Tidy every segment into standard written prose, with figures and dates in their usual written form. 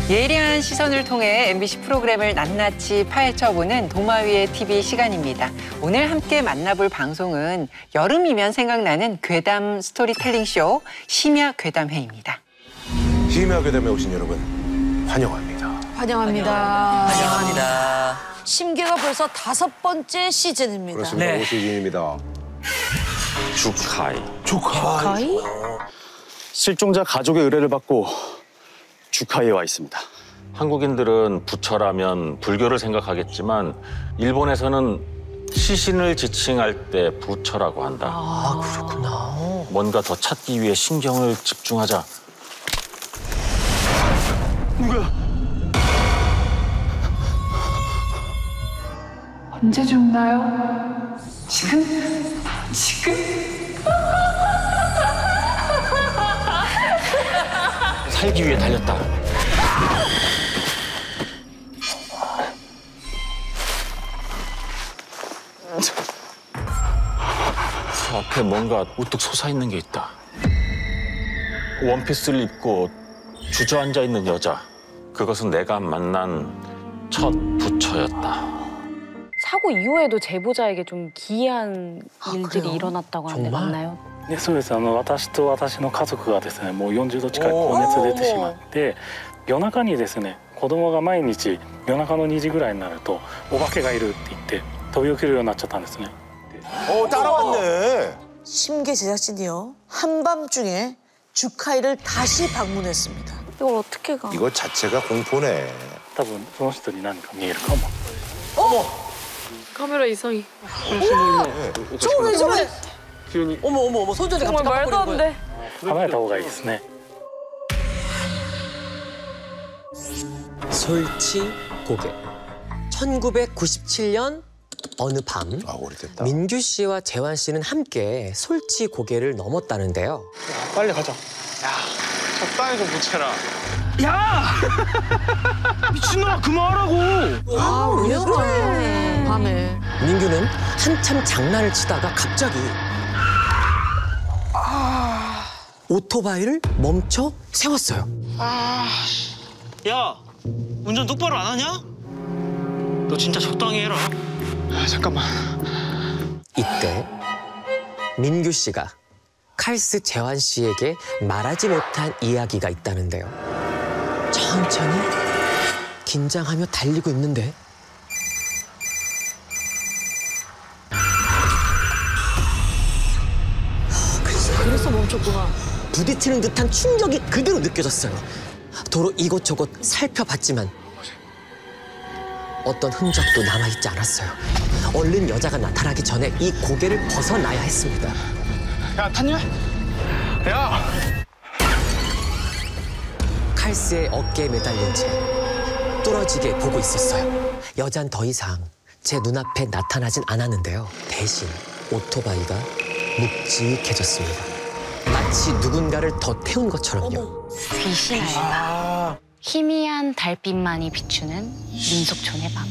예리한 시선을 통해 MBC 프로그램을 낱낱이 파헤쳐보는 도마 위의 TV 시간입니다. 오늘 함께 만나볼 방송은 여름이면 생각나는 괴담 스토리텔링 쇼 심야 괴담회입니다. 심야 괴담에 오신 여러분 환영합니다. 환영합니다. 환영합니다. 심계가 벌써 5번째 시즌입니다. 그렇습니다. 네. 5시즌입니다. 주카이. 가이? 실종자 가족의 의뢰를 받고 주카이에 와 있습니다. 한국인들은 부처라면 불교를 생각하겠지만 일본에서는 시신을 지칭할 때 부처라고 한다. 아, 그렇구나. 뭔가 더 찾기 위해 신경을 집중하자. 누구야? 언제 죽나요? 지금? 살기 위해 달렸다. 그 앞에 뭔가 우뚝 솟아있는 게 있다. 원피스를 입고 주저앉아 있는 여자. 그것은 내가 만난 첫 부처였다. 사고 이후에도 제보자에게 좀 기이한 일들이 그래요? 일어났다고 하는데 정말? 맞나요? でそうです。私と私の家族がですね、もう40度近い高熱出てしまって、夜中にですね、子供が毎日夜中の2時ぐらいになるとお化けがいるって言って飛び起きるようになっちゃったんですね。 따라왔네. 심계 제작진이요. 한밤중에 주카이를 다시 방문했습니다. 이걸 어떻게 가? 이거 자체가 공포네. 多分その人に何か見えるかも。 카메라 이상이. 저거 왜 저래? 어머, 손전이 정말 갑자기 말도 안 돼. 離れた方がいいですね。 솔치 고개. 1997년 어느 밤 아, 오래됐다. 민규 씨와 재환 씨는 함께 솔치 고개를 넘었다는데요. 빨리 가자. 적당히 좀 붙여라. 야! 미친놈아 그만하라고. 왜 그래? 밤에. 민규는 한참 장난을 치다가 갑자기 오토바이를 멈춰 세웠어요. 야, 운전 똑바로 안 하냐? 너 진짜 적당히 해라. 잠깐만. 이때 민규 씨가 칼스 재환 씨에게 말하지 못한 이야기가 있다는데요. 천천히 긴장하며 달리고 있는데 그래서 멈췄구나. 부딪히는 듯한 충격이 그대로 느껴졌어요. 도로 이곳저곳 살펴봤지만 어떤 흔적도 남아있지 않았어요. 얼른 여자가 나타나기 전에 이 고개를 벗어나야 했습니다. 야 탔냐? 야. 칼스의 어깨에 매달린 채 뚫어지게 보고 있었어요. 여잔 더 이상 제 눈앞에 나타나진 않았는데요. 대신 오토바이가 묵직해졌습니다. 마치 누군가를 더 태운 것처럼요. 귀신 알바. 희미한 달빛만이 비추는 민속촌의 밤.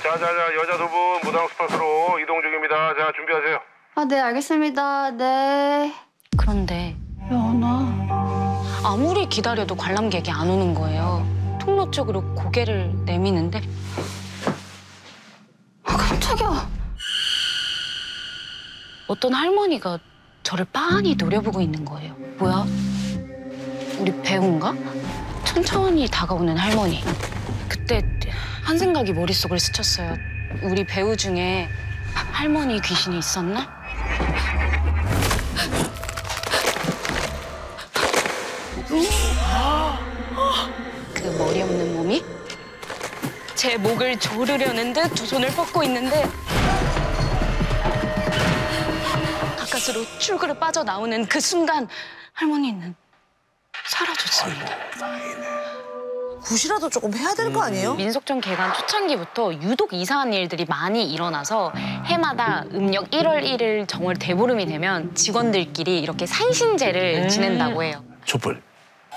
자자자 여자 두 분 무당 스팟으로 이동 중입니다. 자 준비하세요. 아, 네, 알겠습니다. 네. 그런데 아무리 기다려도 관람객이 안 오는 거예요. 통로 쪽으로 고개를 내미는데 깜짝이야. 어떤 할머니가 저를 빤히 노려보고 있는 거예요. 뭐야? 우리 배우인가? 천천히 다가오는 할머니. 그때 한 생각이 머릿속을 스쳤어요. 우리 배우 중에 할머니 귀신이 있었나? 그 머리 없는 몸이 제 목을 조르려는 듯 두 손을 뻗고 있는데 가까스로 출구를 빠져나오는 그 순간 할머니는 사라졌습니다. 굿이라도 조금 해야 될 거 아니에요? 민속촌 개관 초창기부터 유독 이상한 일들이 많이 일어나서 해마다 음력 1월 1일 정월 대보름이 되면 직원들끼리 이렇게 산신제를 지낸다고 해요. 촛불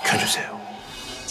켜주세요.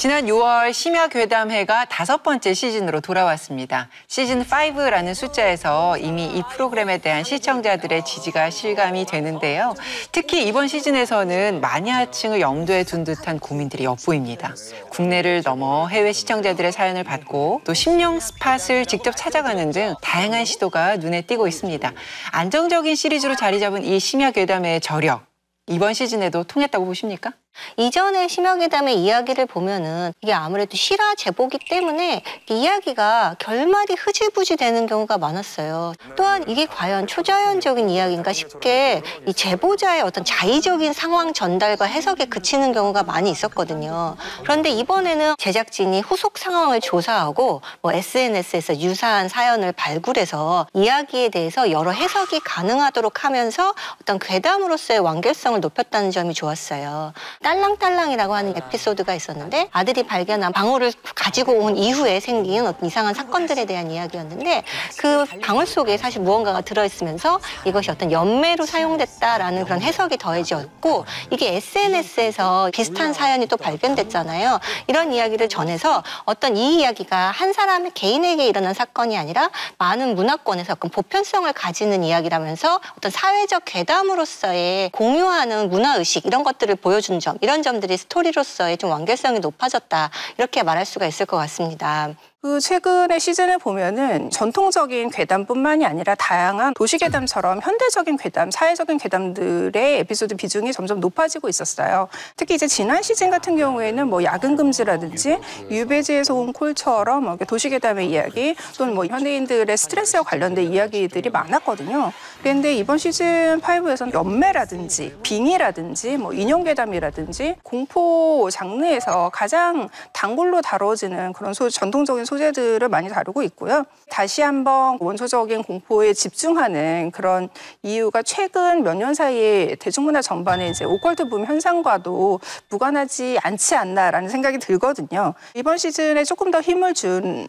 지난 6월 심야괴담회가 5번째 시즌으로 돌아왔습니다. 시즌 5라는 숫자에서 이미 이 프로그램에 대한 시청자들의 지지가 실감이 되는데요. 특히 이번 시즌에서는 마니아층을 염두에 둔 듯한 고민들이 엿보입니다. 국내를 넘어 해외 시청자들의 사연을 받고 또 심령 스팟을 직접 찾아가는 등 다양한 시도가 눈에 띄고 있습니다. 안정적인 시리즈로 자리 잡은 이 심야괴담회의 저력, 이번 시즌에도 통했다고 보십니까? 이전에 심야괴담의 이야기를 보면은 이게 아무래도 실화 제보기 때문에 이야기가 결말이 흐지부지 되는 경우가 많았어요. 또한 이게 과연 초자연적인 이야기인가 싶게 이 제보자의 어떤 자의적인 상황 전달과 해석에 그치는 경우가 많이 있었거든요. 그런데 이번에는 제작진이 후속 상황을 조사하고 뭐 SNS에서 유사한 사연을 발굴해서 이야기에 대해서 여러 해석이 가능하도록 하면서 어떤 괴담으로서의 완결성을 높였다는 점이 좋았어요. 딸랑딸랑이라고 하는 에피소드가 있었는데 아들이 발견한 방울을 가지고 온 이후에 생긴 어떤 이상한 사건들에 대한 이야기였는데 그 방울 속에 사실 무언가가 들어있으면서 이것이 어떤 연매로 사용됐다라는 그런 해석이 더해졌고 이게 SNS에서 비슷한 사연이 또 발견됐잖아요. 이런 이야기를 전해서 어떤 이 이야기가 한 사람의 개인에게 일어난 사건이 아니라 많은 문화권에서 어떤 보편성을 가지는 이야기라면서 어떤 사회적 괴담으로서의 공유하는 문화의식 이런 것들을 보여준 점 이런 점들이 스토리로서의 좀 완결성이 높아졌다 이렇게 말할 수가 있을 것 같습니다. 그 최근의 시즌을 보면은 전통적인 괴담뿐만이 아니라 다양한 도시괴담처럼 현대적인 괴담, 사회적인 괴담들의 에피소드 비중이 점점 높아지고 있었어요. 특히 이제 지난 시즌 같은 경우에는 뭐 야근 금지라든지 유배지에서 온 콜처럼 뭐 도시괴담의 이야기 또는 뭐 현대인들의 스트레스와 관련된 이야기들이 많았거든요. 그런데 이번 시즌 5에서는 연매라든지 빙의라든지 뭐 인형괴담이라든지 공포 장르에서 가장 단골로 다뤄지는 그런 전통적인 소재들을 많이 다루고 있고요. 다시 한번 원초적인 공포에 집중하는 그런 이유가 최근 몇 년 사이에 대중문화 전반에 이제 오컬트 붐 현상과도 무관하지 않지 않나라는 생각이 들거든요. 이번 시즌에 조금 더 힘을 준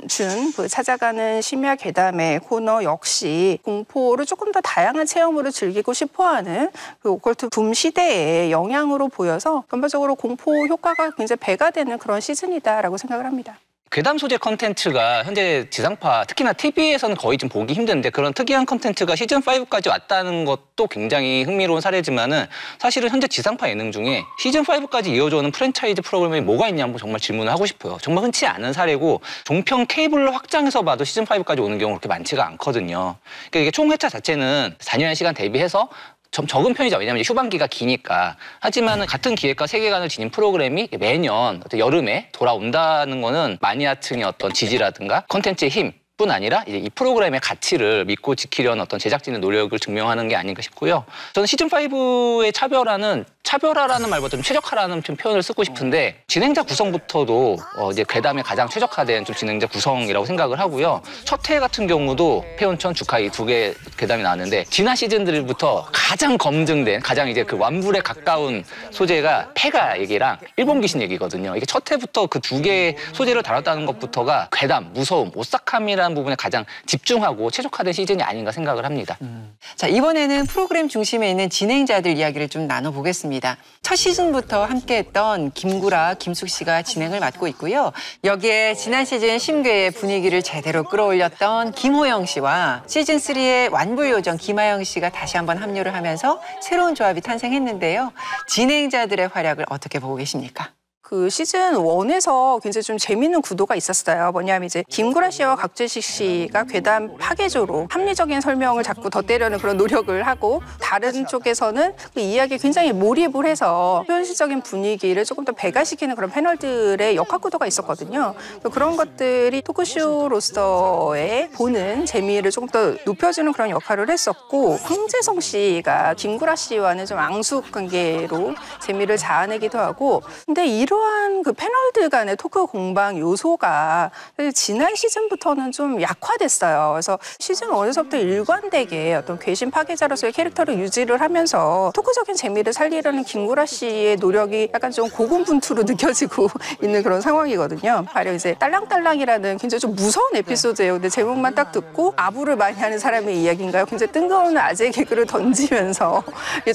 그 찾아가는 심야 괴담의 코너 역시 공포를 조금 더 다양한 체험으로 즐기고 싶어하는 그 오컬트 붐 시대의 영향으로 보여서根本적으로 공포 효과가 굉장히 배가 되는 그런 시즌이다라고 생각을 합니다. 괴담 소재 컨텐츠가 현재 지상파, 특히나 TV에서는 거의 좀 보기 힘든데 그런 특이한 컨텐츠가 시즌5까지 왔다는 것도 굉장히 흥미로운 사례지만은 사실은 현재 지상파 예능 중에 시즌5까지 이어져오는 프랜차이즈 프로그램이 뭐가 있냐 한번 정말 질문을 하고 싶어요. 정말 흔치 않은 사례고 종편 케이블로 확장해서 봐도 시즌5까지 오는 경우 그렇게 많지가 않거든요. 그러니까 이게 총 회차 자체는 4년의 시간 대비해서 좀 적은 편이죠. 왜냐하면 휴방기가 기니까. 하지만 같은 기획과 세계관을 지닌 프로그램이 매년 여름에 돌아온다는 거는 마니아층의 어떤 지지라든가 콘텐츠의 힘 뿐 아니라 이제 이 프로그램의 가치를 믿고 지키려는 어떤 제작진의 노력을 증명하는 게 아닌가 싶고요. 저는 시즌5의 차별화라는 말보다 좀 최적화라는 좀 표현을 쓰고 싶은데 진행자 구성부터도 이제 괴담에 가장 최적화된 좀 진행자 구성이라고 생각을 하고요. 첫 회 같은 경우도 폐온천, 주카이 2개 괴담이 나왔는데 지난 시즌들부터 가장 검증된 가장 이제 그 완불에 가까운 소재가 폐가 얘기랑 일본 귀신 얘기거든요. 이게 첫 회부터 그 2개의 소재를 다뤘다는 것부터가 괴담, 무서움, 오싹함이라는 부분에 가장 집중하고 최적화된 시즌이 아닌가 생각을 합니다. 자, 이번에는 프로그램 중심에 있는 진행자들 이야기를 좀 나눠보겠습니다. 첫 시즌부터 함께했던 김구라, 김숙 씨가 진행을 맡고 있고요. 여기에 지난 시즌 심괴의 분위기를 제대로 끌어올렸던 김호영 씨와 시즌3의 완불요정 김하영 씨가 다시 한번 합류를 하면서 새로운 조합이 탄생했는데요. 진행자들의 활약을 어떻게 보고 계십니까? 그 시즌 1에서 굉장히 좀 재미있는 구도가 있었어요. 뭐냐면 이제 김구라 씨와 곽재식 씨가 괴담 파괴조로 합리적인 설명을 자꾸 덧대려는 그런 노력을 하고 다른 쪽에서는 그 이야기에 굉장히 몰입을 해서 현실적인 분위기를 조금 더 배가시키는 그런 패널들의 역할 구도가 있었거든요. 그런 것들이 토크쇼로서의 보는 재미를 조금 더 높여주는 그런 역할을 했었고 황재성 씨가 김구라 씨와는 좀 앙숙 관계로 재미를 자아내기도 하고 근데 이러한 그 패널들 간의 토크 공방 요소가 지난 시즌부터는 좀 약화됐어요. 그래서 시즌 1에서부터 일관되게 어떤 괴심 파괴자로서의 캐릭터를 유지를 하면서 토크적인 재미를 살리려는 김구라 씨의 노력이 약간 좀 고군분투로 느껴지고 있는 그런 상황이거든요. 가령 이제 딸랑딸랑이라는 굉장히 좀 무서운 에피소드예요. 근데 제목만 딱 듣고 아부를 많이 하는 사람의 이야기인가요? 굉장히 뜬금없는 아재 개그를 던지면서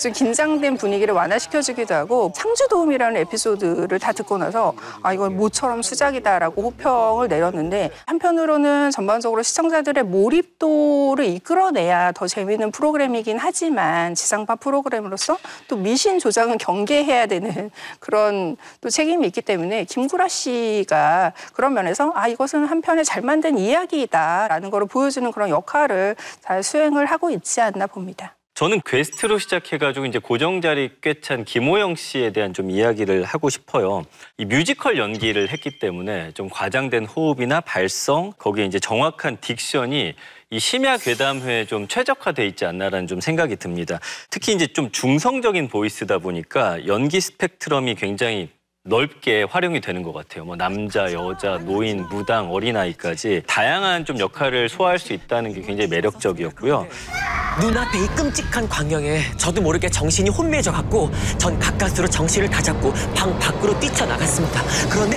좀 긴장된 분위기를 완화시켜주기도 하고 상주도움이라는 에피소드를 다 듣고 나서 아 이건 모처럼 수작이다라고 호평을 내렸는데 한편으로는 전반적으로 시청자들의 몰입도를 이끌어내야 더 재미있는 프로그램이긴 하지만 지상파 프로그램으로서 또 미신 조작은 경계해야 되는 그런 또 책임이 있기 때문에 김구라 씨가 그런 면에서 아 이것은 한편에 잘 만든 이야기다라는 걸 보여주는 그런 역할을 잘 수행을 하고 있지 않나 봅니다. 저는 게스트로 시작해가지고 이제 고정 자리 꽤 찬 김호영 씨에 대한 좀 이야기를 하고 싶어요. 이 뮤지컬 연기를 했기 때문에 좀 과장된 호흡이나 발성, 거기에 이제 정확한 딕션이 이 심야 괴담회에 좀 최적화돼 있지 않나라는 좀 생각이 듭니다. 특히 이제 좀 중성적인 보이스다 보니까 연기 스펙트럼이 굉장히 넓게 활용이 되는 것 같아요. 뭐 남자, 여자, 노인, 무당, 어린아이까지 다양한 좀 역할을 소화할 수 있다는 게 굉장히 매력적이었고요. 눈앞에 이 끔찍한 광경에 저도 모르게 정신이 혼미해져갖고 전 가까스로 정신을 다잡고 방 밖으로 뛰쳐나갔습니다. 그런데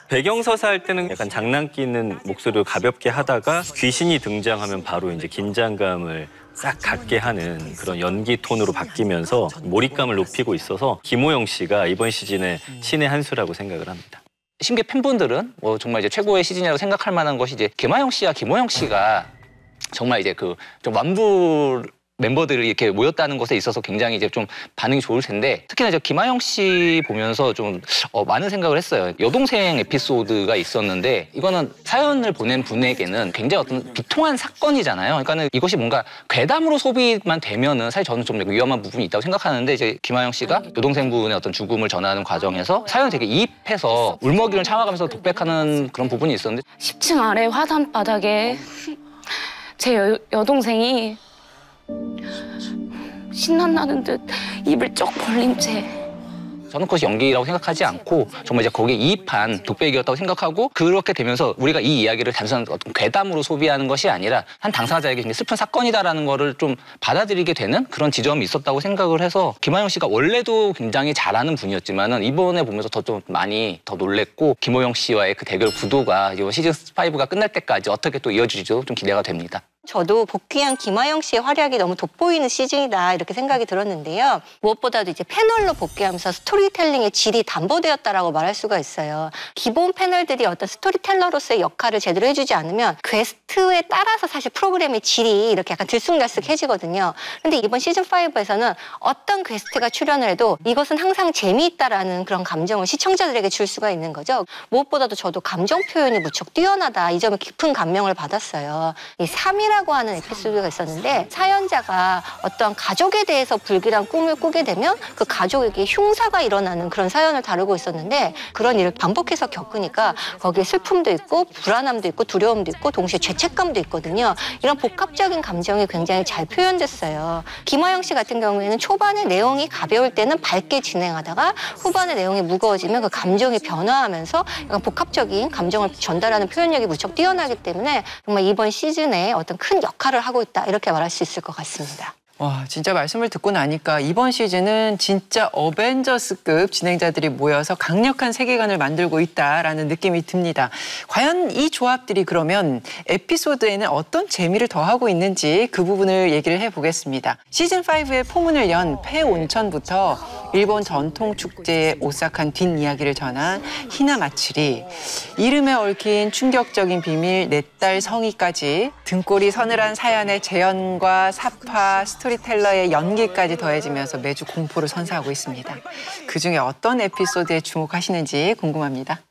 배경서사 할 때는 약간 장난기 있는 목소리로 가볍게 하다가 귀신이 등장하면 바로 이제 긴장감을 싹 갖게 하는 그런 연기 톤으로 바뀌면서 몰입감을 높이고 있어서 김호영 씨가 이번 시즌의 신의 한 수라고 생각을 합니다. 심계 팬분들은 뭐 정말 이제 최고의 시즌이라고 생각할 만한 것이 이제 김하영 씨와 김호영 씨가 정말 이제 그 좀 완부 멤버들이 이렇게 모였다는 것에 있어서 굉장히 이제 좀 반응이 좋을 텐데 특히나 이제 김하영 씨 보면서 좀 많은 생각을 했어요. 여동생 에피소드가 있었는데 이거는 사연을 보낸 분에게는 굉장히 어떤 비통한 사건이잖아요. 그러니까는 이것이 뭔가 괴담으로 소비만 되면은 사실 저는 좀 위험한 부분이 있다고 생각하는데 이제 김하영 씨가 여동생분의 어떤 죽음을 전하는 과정에서 사연을 되게 이입해서 울먹이를 참아가면서 독백하는 그런 부분이 있었는데 10층 아래 화단 바닥에 제 여동생이 신난다는 듯 입을 쩍 벌린 채 저는 그것이 연기라고 생각하지 않고 정말 이제 거기에 이입한 독백이었다고 생각하고 그렇게 되면서 우리가 이 이야기를 단순한 어떤 괴담으로 소비하는 것이 아니라 한 당사자에게 굉장히 슬픈 사건이다라는 거를 좀 받아들이게 되는 그런 지점이 있었다고 생각을 해서 김하영 씨가 원래도 굉장히 잘하는 분이었지만은 이번에 보면서 더 좀 많이 더 놀랬고 김호영 씨와의 그 대결 구도가 이번 시즌 5가 끝날 때까지 어떻게 또 이어질지도 좀 기대가 됩니다. 저도 복귀한 김하영 씨의 활약이 너무 돋보이는 시즌이다 이렇게 생각이 들었는데요. 무엇보다도 이제 패널로 복귀하면서 스토리텔링의 질이 담보되었다라고 말할 수가 있어요. 기본 패널들이 어떤 스토리텔러로서의 역할을 제대로 해주지 않으면 퀘스트에 따라서 사실 프로그램의 질이 이렇게 약간 들쑥날쑥해지거든요. 근데 이번 시즌 5에서는 어떤 퀘스트가 출연을 해도 이것은 항상 재미있다라는 그런 감정을 시청자들에게 줄 수가 있는 거죠. 무엇보다도 저도 감정 표현이 무척 뛰어나다 이 점에 깊은 감명을 받았어요. 이 3이라고 하는 에피소드가 있었는데 사연자가 어떤 가족에 대해서 불길한 꿈을 꾸게 되면 그 가족에게 흉사가 일어나는 그런 사연을 다루고 있었는데 그런 일을 반복해서 겪으니까 거기에 슬픔도 있고 불안함도 있고 두려움도 있고 동시에 죄책감도 있거든요. 이런 복합적인 감정이 굉장히 잘 표현됐어요. 김하영 씨 같은 경우에는 초반에 내용이 가벼울 때는 밝게 진행하다가 후반에 내용이 무거워지면 그 감정이 변화하면서 약간 복합적인 감정을 전달하는 표현력이 무척 뛰어나기 때문에 정말 이번 시즌에 어떤 큰 역할을 하고 있다 이렇게 말할 수 있을 것 같습니다. 와, 진짜 말씀을 듣고 나니까 이번 시즌은 진짜 어벤져스급 진행자들이 모여서 강력한 세계관을 만들고 있다라는 느낌이 듭니다. 과연 이 조합들이 그러면 에피소드에는 어떤 재미를 더하고 있는지 그 부분을 얘기를 해보겠습니다. 시즌5의 포문을 연 폐온천부터 일본 전통 축제의 오싹한 뒷이야기를 전한 히나마츠리, 이름에 얽힌 충격적인 비밀, 내 딸 성희까지 등골이 서늘한 사연의 재현과 사파, 스토리텔러의 연기까지 더해지면서 매주 공포를 선사하고 있습니다. 그중에 어떤 에피소드에 주목하시는지 궁금합니다.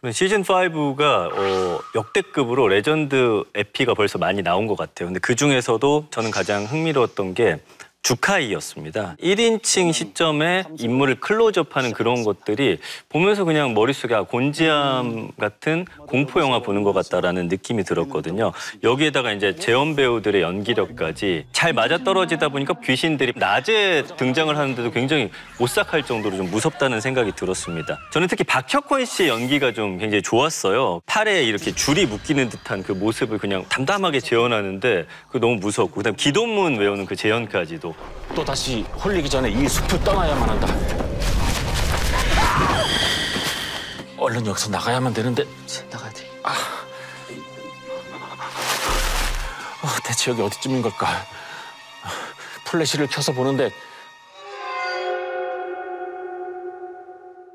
저는 시즌5가 역대급으로 레전드 에피가 벌써 많이 나온 것 같아요. 근데 그중에서도 저는 가장 흥미로웠던 게 주카이였습니다. 1인칭 시점에 인물을 클로즈업하는 그런 것들이 보면서 그냥 머릿속에 곤지암 같은 공포 영화 보는 것 같다라는 느낌이 들었거든요. 여기에다가 이제 재현 배우들의 연기력까지 잘 맞아떨어지다 보니까 귀신들이 낮에 등장을 하는데도 굉장히 오싹할 정도로 좀 무섭다는 생각이 들었습니다. 저는 특히 박혁권 씨의 연기가 좀 굉장히 좋았어요. 팔에 이렇게 줄이 묶이는 듯한 그 모습을 그냥 담담하게 재현하는데 그 너무 무섭고 그다음 기도문 외우는 그 재현까지도 또 다시 홀리기 전에 이 숲을 떠나야만 한다. 얼른 여기서 나가야만 되는데. 나가야 돼. 대체 여기 어디쯤인 걸까? 플래시를 켜서 보는데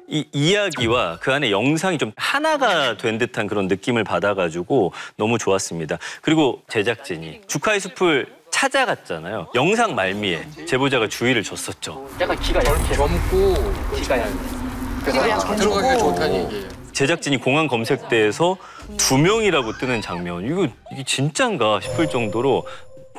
이 이야기와 그 안에 영상이 좀 하나가 된 듯한 그런 느낌을 받아가지고 너무 좋았습니다. 그리고 제작진이 주카의 숲을 찾아갔잖아요. 영상 말미에 제보자가 주의를 줬었죠. 약간 귀가 젊고 귀가 들어가기가 좋다는 얘기예요. 제작진이 공항 검색대에서 2명이라고 뜨는 장면. 이게 진짠가 싶을 정도로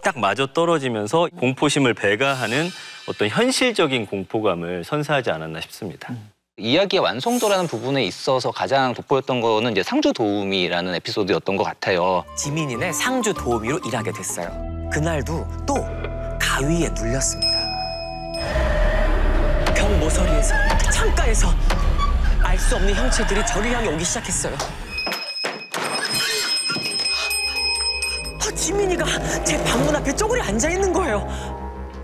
딱 맞아 떨어지면서 공포심을 배가하는 어떤 현실적인 공포감을 선사하지 않았나 싶습니다. 이야기의 완성도라는 부분에 있어서 가장 돋보였던 거는 이제 상주 도우미라는 에피소드였던 것 같아요. 지민이네 상주 도우미로 일하게 됐어요. 그날도 또 가위에 눌렸습니다. 병 모서리에서 창가에서 알 수 없는 형체들이 저를 향해 오기 시작했어요. 지민이가 제 방문 앞에 쪼그려 앉아 있는 거예요.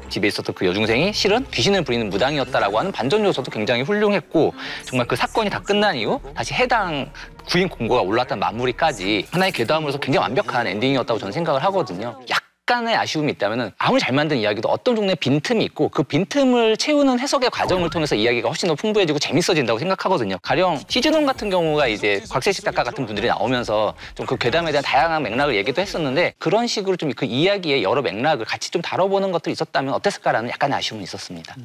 집에 있었던 그 여중생이 실은 귀신을 부리는 무당이었다라고 하는 반전 요소도 굉장히 훌륭했고 정말 그 사건이 다 끝난 이후 다시 해당 구인 공고가 올라왔던 마무리까지 하나의 괴담으로서 굉장히 완벽한 엔딩이었다고 저는 생각을 하거든요. 약간의 아쉬움이 있다면 아무리 잘 만든 이야기도 어떤 종류의 빈틈이 있고 그 빈틈을 채우는 해석의 과정을 통해서 이야기가 훨씬 더 풍부해지고 재밌어진다고 생각하거든요. 가령 시즌1 같은 경우가 이제 곽세식 작가 같은 분들이 나오면서 좀 그 괴담에 대한 다양한 맥락을 얘기도 했었는데 그런 식으로 좀 그 이야기의 여러 맥락을 같이 좀 다뤄보는 것들이 있었다면 어땠을까라는 약간의 아쉬움은 있었습니다.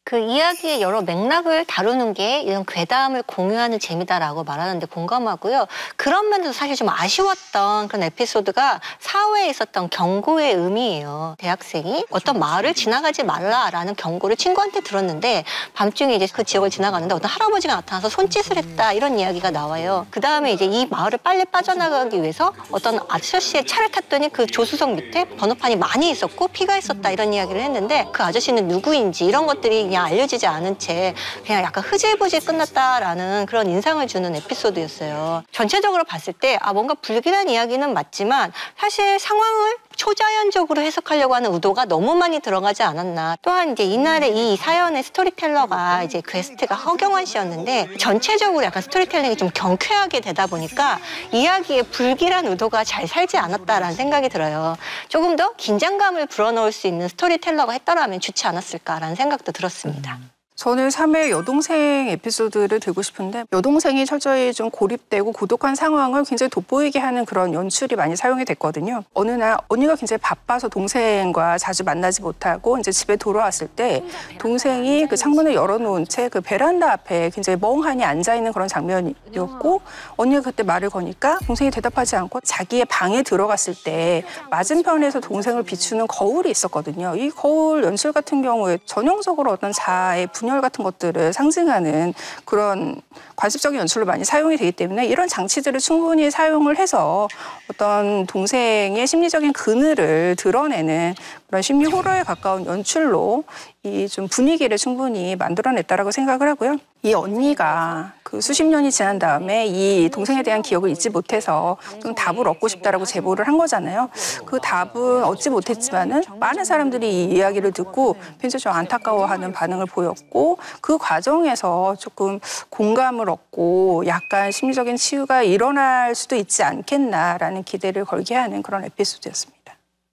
그 이야기의 여러 맥락을 다루는 게 이런 괴담을 공유하는 재미다라고 말하는데 공감하고요. 그런 면에서 사실 좀 아쉬웠던 그런 에피소드가 4회에 있었던 경고의 의미예요. 대학생이 어떤 마을을 지나가지 말라라는 경고를 친구한테 들었는데 밤중에 이제 그 지역을 지나가는데 어떤 할아버지가 나타나서 손짓을 했다 이런 이야기가 나와요. 그 다음에 이제 이 마을을 빨리 빠져나가기 위해서 어떤 아저씨의 차를 탔더니 그 조수석 밑에 번호판이 많이 있었고 피가 있었다 이런 이야기를 했는데 그 아저씨는 누구인지 이런 것들이 그냥 알려지지 않은 채 그냥 약간 흐지부지 끝났다라는 그런 인상을 주는 에피소드였어요. 전체적으로 봤을 때 뭔가 불길한 이야기는 맞지만 사실 상황을 초자연적으로 해석하려고 하는 의도가 너무 많이 들어가지 않았나. 또한 이제 이날의 이 사연의 스토리텔러가 이제 게스트가 허경환 씨였는데 전체적으로 약간 스토리텔링이 좀 경쾌하게 되다 보니까 이야기의 불길한 의도가 잘 살지 않았다라는 생각이 들어요. 조금 더 긴장감을 불어넣을 수 있는 스토리텔러가 했더라면 좋지 않았을까라는 생각도 들었습니다. 저는 3회 여동생 에피소드를 들고 싶은데 여동생이 철저히 좀 고립되고 고독한 상황을 굉장히 돋보이게 하는 그런 연출이 많이 사용이 됐거든요. 어느 날 언니가 굉장히 바빠서 동생과 자주 만나지 못하고 이제 집에 돌아왔을 때 동생이 그 창문을 열어놓은 채 그 베란다 앞에 굉장히 멍하니 앉아있는 그런 장면이었고 언니가 그때 말을 거니까 동생이 대답하지 않고 자기의 방에 들어갔을 때 맞은편에서 동생을 비추는 거울이 있었거든요. 이 거울 연출 같은 경우에 전형적으로 어떤 자아의 분열 같은 것들을 상징하는 그런 관습적인 연출로 많이 사용이 되기 때문에 이런 장치들을 충분히 사용을 해서 어떤 동생의 심리적인 그늘을 드러내는 그런 심리 호러에 가까운 연출로 이 좀 분위기를 충분히 만들어냈다라고 생각을 하고요. 이 언니가 그 수십 년이 지난 다음에 이 동생에 대한 기억을 잊지 못해서 좀 답을 얻고 싶다라고 제보를 한 거잖아요. 그 답은 얻지 못했지만은 많은 사람들이 이 이야기를 듣고 굉장히 좀 안타까워하는 반응을 보였고 그 과정에서 조금 공감을 얻고 약간 심리적인 치유가 일어날 수도 있지 않겠나라는 기대를 걸게 하는 그런 에피소드였습니다.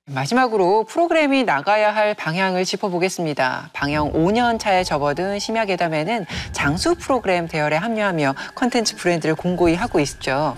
마지막으로 프로그램이 나가야 할 방향을 짚어보겠습니다. 방영 5년 차에 접어든 심야괴담에는 장수 프로그램 대열에 합류하며 콘텐츠 브랜드를 공고히 하고 있죠.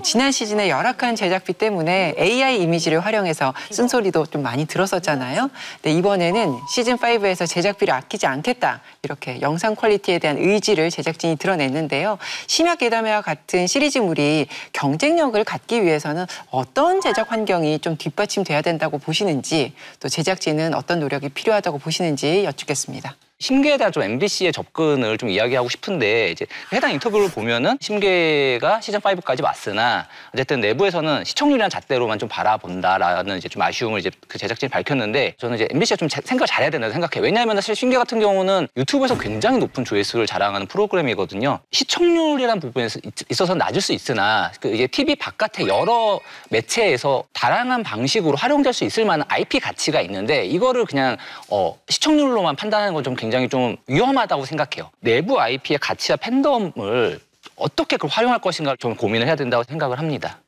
지난 시즌에 열악한 제작비 때문에 AI 이미지를 활용해서 쓴소리도 좀 많이 들었었잖아요. 근데 이번에는 시즌5에서 제작비를 아끼지 않겠다. 이렇게 영상 퀄리티에 대한 의지를 제작진이 드러냈는데요. 심야괴담회와 같은 시리즈물이 경쟁력을 갖기 위해서는 어떤 제작 환경이 좀 뒷받침돼야 된다고 보시는지 또 제작진은 어떤 노력이 필요하다고 보시는지 여쭙겠습니다. 심계에 대한 좀 MBC의 접근을 좀 이야기하고 싶은데 이제 해당 인터뷰를 보면은 심계가 시즌 5까지 왔으나 어쨌든 내부에서는 시청률이란 잣대로만 좀 바라본다라는 이제 좀 아쉬움을 이제 그 제작진이 밝혔는데 저는 이제 MBC가 좀 생각을 잘해야 된다고 생각해요. 왜냐하면 사실 심계 같은 경우는 유튜브에서 굉장히 높은 조회수를 자랑하는 프로그램이거든요. 시청률이란 부분에 있어서 낮을 수 있으나 그 이게 TV 바깥의 여러 매체에서 다양한 방식으로 활용될 수 있을 만한 IP 가치가 있는데 이거를 그냥 시청률로만 판단하는 건 좀 굉장히 좀 위험하다고 생각해요. 내부 IP의 가치와 팬덤을 어떻게 그걸 활용할 것인가 좀 고민을 해야 된다고 생각을 합니다.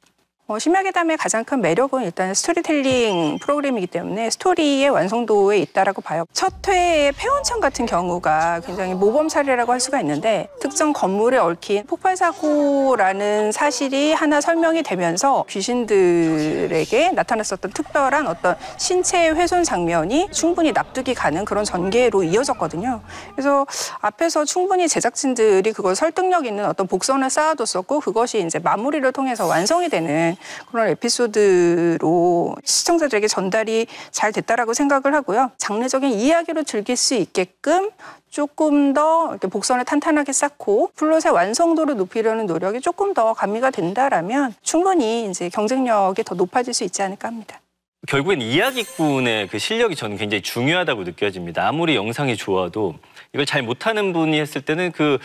심야괴담의 가장 큰 매력은 일단 스토리텔링 프로그램이기 때문에 스토리의 완성도에 있다라고 봐요. 첫 회의 폐원청 같은 경우가 굉장히 모범 사례라고 할 수가 있는데 특정 건물에 얽힌 폭발 사고라는 사실이 하나 설명이 되면서 귀신들에게 나타났었던 특별한 어떤 신체 훼손 장면이 충분히 납득이 가는 그런 전개로 이어졌거든요. 그래서 앞에서 충분히 제작진들이 그걸 설득력 있는 어떤 복선을 쌓아뒀었고 그것이 이제 마무리를 통해서 완성이 되는 그런 에피소드로 시청자들에게 전달이 잘 됐다라고 생각을 하고요. 장르적인 이야기로 즐길 수 있게끔 조금 더 이렇게 복선을 탄탄하게 쌓고 플롯의 완성도를 높이려는 노력이 조금 더 가미가 된다라면 충분히 이제 경쟁력이 더 높아질 수 있지 않을까 합니다. 결국엔 이야기꾼의 그 실력이 저는 굉장히 중요하다고 느껴집니다. 아무리 영상이 좋아도 이걸 잘 못하는 분이 했을 때는 그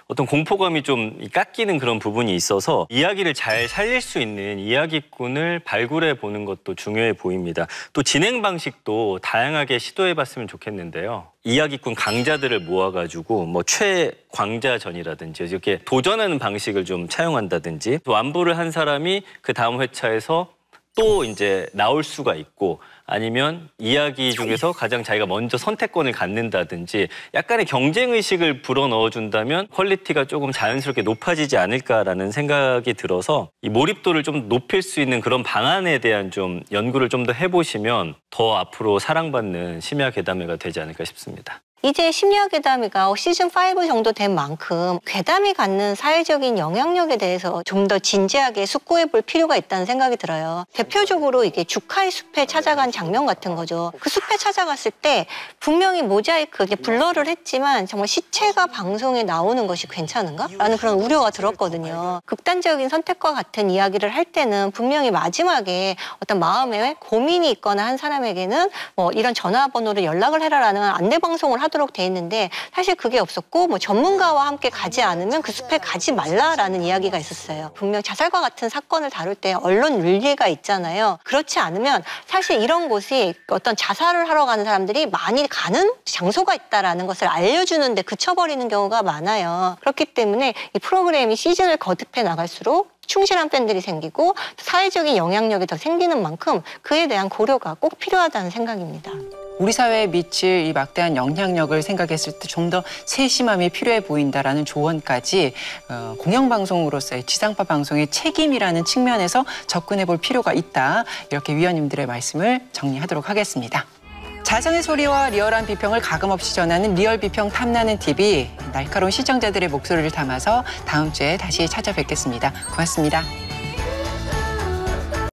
어떤 공포감이 좀 깎이는 그런 부분이 있어서 이야기를 잘 살릴 수 있는 이야기꾼을 발굴해 보는 것도 중요해 보입니다. 또 진행 방식도 다양하게 시도해 봤으면 좋겠는데요. 이야기꾼 강자들을 모아가지고 뭐 최광자전이라든지 이렇게 도전하는 방식을 좀 차용한다든지 또 완부를 한 사람이 그 다음 회차에서 또 이제 나올 수가 있고 아니면 이야기 중에서 가장 자기가 먼저 선택권을 갖는다든지 약간의 경쟁의식을 불어넣어준다면 퀄리티가 조금 자연스럽게 높아지지 않을까라는 생각이 들어서 이 몰입도를 좀 높일 수 있는 그런 방안에 대한 좀 연구를 좀 더 해보시면 더 앞으로 사랑받는 심야괴담회가 되지 않을까 싶습니다. 이제 심야괴담회가 시즌 5 정도 된 만큼 괴담이 갖는 사회적인 영향력에 대해서 좀 더 진지하게 숙고해 볼 필요가 있다는 생각이 들어요. 대표적으로 이게 주카의 숲에 찾아간 장면 같은 거죠. 그 숲에 찾아갔을 때 분명히 모자이크, 블러를 했지만 정말 시체가 방송에 나오는 것이 괜찮은가? 라는 그런 우려가 들었거든요. 극단적인 선택과 같은 이야기를 할 때는 분명히 마지막에 어떤 마음에 고민이 있거나 한 사람에게는 뭐 이런 전화번호로 연락을 해라라는 안내방송을 하도록 돼 있는데 사실 그게 없었고 뭐 전문가와 함께 가지 않으면 그 숲에 가지 말라라는 이야기가 있었어요. 분명 자살과 같은 사건을 다룰 때 언론 윤리가 있잖아요. 그렇지 않으면 사실 이런 곳이 어떤 자살을 하러 가는 사람들이 많이 가는 장소가 있다라는 것을 알려주는데 그쳐버리는 경우가 많아요. 그렇기 때문에 이 프로그램이 시즌을 거듭해 나갈수록 충실한 팬들이 생기고 사회적인 영향력이 더 생기는 만큼 그에 대한 고려가 꼭 필요하다는 생각입니다. 우리 사회에 미칠 이 막대한 영향력을 생각했을 때 좀 더 세심함이 필요해 보인다라는 조언까지 공영방송으로서의 지상파 방송의 책임이라는 측면에서 접근해 볼 필요가 있다. 이렇게 위원님들의 말씀을 정리하도록 하겠습니다. 자성의 소리와 리얼한 비평을 가감없이 전하는 리얼 비평 탐나는 TV. 날카로운 시청자들의 목소리를 담아서 다음 주에 다시 찾아뵙겠습니다. 고맙습니다.